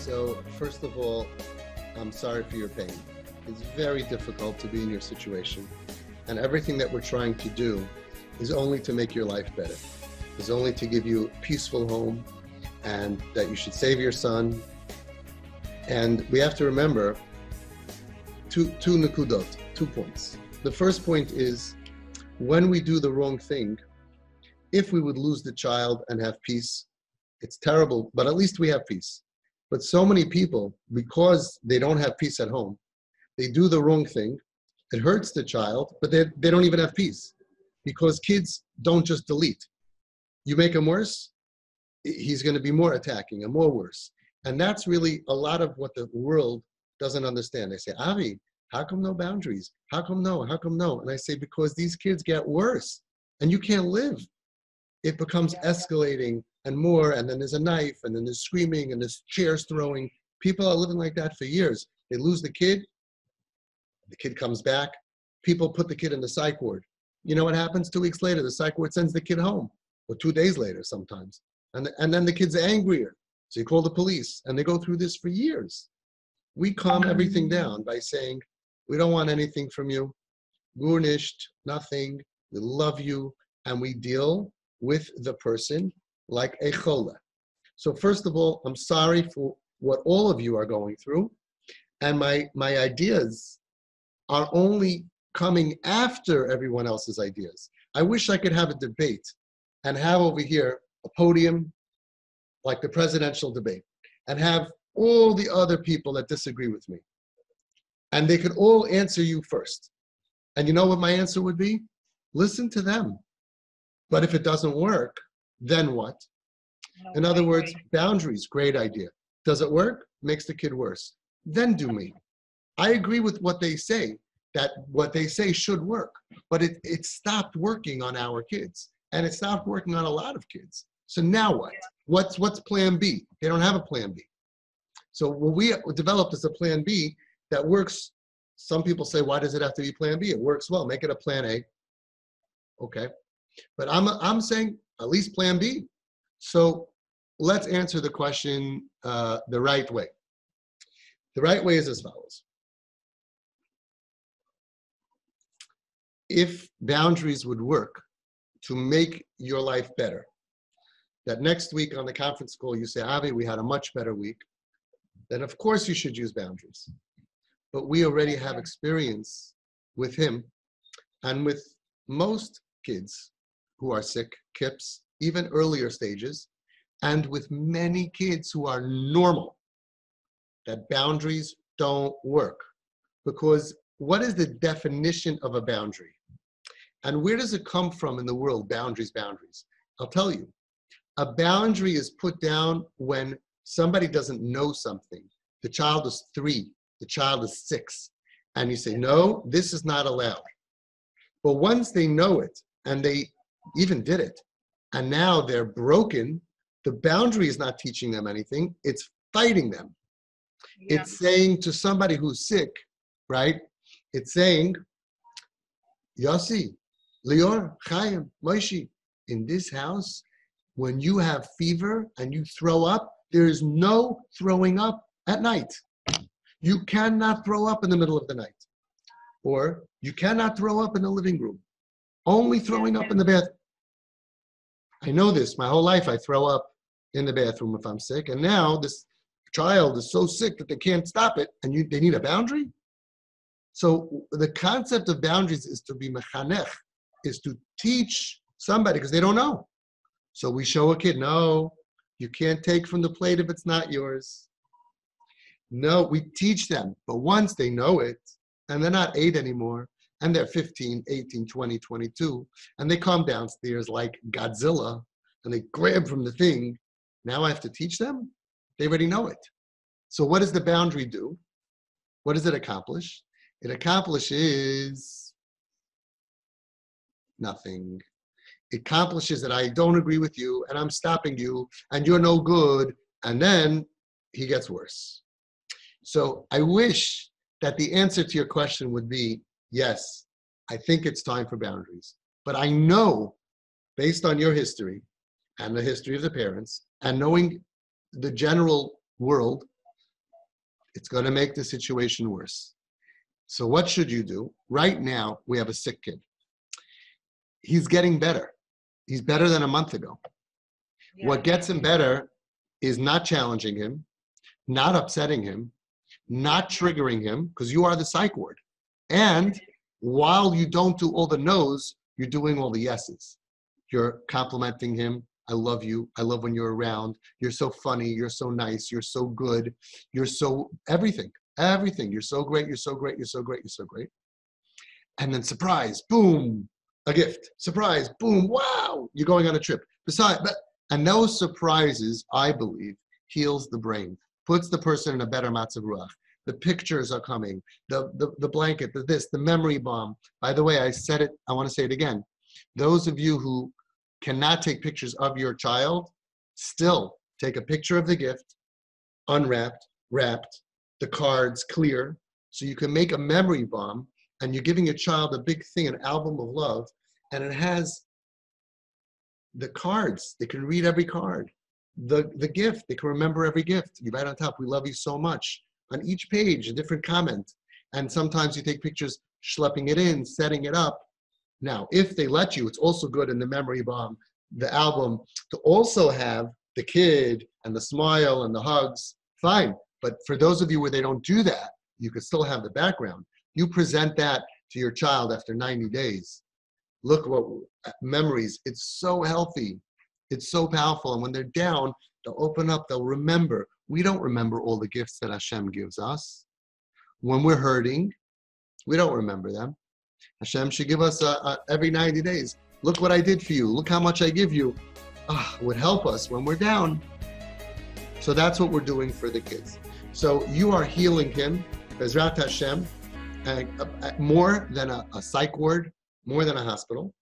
So, first of all, I'm sorry for your pain. It's very difficult to be in your situation. And everything that we're trying to do is only to make your life better. Is only to give you a peaceful home, and that you should save your son. And we have to remember two nekudot, 2 points. The first point is, when we do the wrong thing, if we would lose the child and have peace, it's terrible, but at least we have peace. But so many people, because they don't have peace at home, they do the wrong thing. It hurts the child, but they don't even have peace, because kids don't just delete. You make him worse, he's going to be more attacking and more worse. And that's really a lot of what the world doesn't understand. They say, Avi, how come no boundaries? How come no? How come no? And I say, because these kids get worse and you can't live. It becomes escalating and more, and then there's a knife, and then there's screaming, and there's chairs throwing. People are living like that for years. They lose the kid comes back. People put the kid in the psych ward. You know what happens? 2 weeks later, the psych ward sends the kid home, or 2 days later sometimes. And then the kid's angrier. So you call the police, and they go through this for years. We calm everything down by saying, we don't want anything from you. Gurnished, nothing. We love you, and we deal with the person like a chola. So first of all, I'm sorry for what all of you are going through. And my ideas are only coming after everyone else's ideas. I wish I could have a debate and have over here a podium like the presidential debate, and have all the other people that disagree with me. And they could all answer you first. And you know what my answer would be? Listen to them. But if it doesn't work, then what? In other words, boundaries, great idea. Does it work? Makes the kid worse. Then do me. I agree with what they say, that what they say should work, but it stopped working on our kids, and it stopped working on a lot of kids. So now what? What's plan B? They don't have a plan B. So what we developed is a plan B that works. Some people say, why does it have to be plan B? It works well. Make it a plan A. Okay. But I'm saying at least plan B. So let's answer the question the right way. The right way is as follows. If boundaries would work to make your life better, that next week on the conference call you say, Avi, we had a much better week, then of course you should use boundaries. But we already have experience with him and with most kids who are sick, kips, even earlier stages, and with many kids who are normal, that boundaries don't work. Because what is the definition of a boundary? And where does it come from in the world, boundaries? I'll tell you. A boundary is put down when somebody doesn't know something. The child is 3, the child is 6, and you say, no, this is not allowed. But once they know it, and they even did it, and now they're broken, the boundary is not teaching them anything, it's fighting them. Yeah. It's saying to somebody who's sick, right? It's saying, Yossi, Lior, Chaim, Moshe, in this house, when you have fever and you throw up, there is no throwing up at night. You cannot throw up in the middle of the night. Or you cannot throw up in the living room. Only throwing up in the bathroom. I know this. My whole life I throw up in the bathroom if I'm sick. And now this child is so sick that they can't stop it, and they need a boundary? So the concept of boundaries is to be mechanech, is to teach somebody, because they don't know. So we show a kid, no, you can't take from the plate if it's not yours. No, we teach them. But once they know it, and they're not 8 anymore, and they're 15, 18, 20, 22, and they come downstairs like Godzilla, and they grab from the thing, now I have to teach them? They already know it. So what does the boundary do? What does it accomplish? It accomplishes nothing. It accomplishes that I don't agree with you, and I'm stopping you, and you're no good, and then he gets worse. So I wish that the answer to your question would be, yes, I think it's time for boundaries. But I know, based on your history, and the history of the parents, and knowing the general world, It's going to make the situation worse. So what should you do? Right now, we have a sick kid. He's getting better. He's better than a month ago. Yeah. What gets him better is not challenging him, not upsetting him, not triggering him, because you are the psych ward. And while you don't do all the no's, you're doing all the yeses. You're complimenting him. I love you. I love when you're around. You're so funny. You're so nice. You're so good. You're so everything. Everything. You're so great. You're so great. You're so great. You're so great. And then surprise, boom, a gift. Surprise, boom, wow, you're going on a trip. And those surprises, I believe, heals the brain, puts the person in a better matzav ruach. The pictures are coming, the blanket, the memory bomb. By the way, I said it, I want to say it again. Those of you who cannot take pictures of your child, still take a picture of the gift, unwrapped, wrapped, the cards clear, so you can make a memory bomb, and you're giving your child a big thing, an album of love, and it has the cards. They can read every card. The gift, they can remember every gift. You write on top, we love you so much. On each page, a different comment. And sometimes you take pictures, schlepping it in, setting it up. Now, if they let you, it's also good in the memory bomb, the album, to also have the kid and the smile and the hugs, fine. But for those of you where they don't do that, you could still have the background. You present that to your child after 90 days. Look what memories, it's so healthy. It's so powerful. And when they're down, they'll open up, they'll remember. We don't remember all the gifts that Hashem gives us. When we're hurting, we don't remember them. Hashem should give us every 90 days. Look what I did for you. Look how much I give you. Would help us when we're down. So that's what we're doing for the kids. So you are healing him, Bezrat Hashem, more than a psych ward, more than a hospital.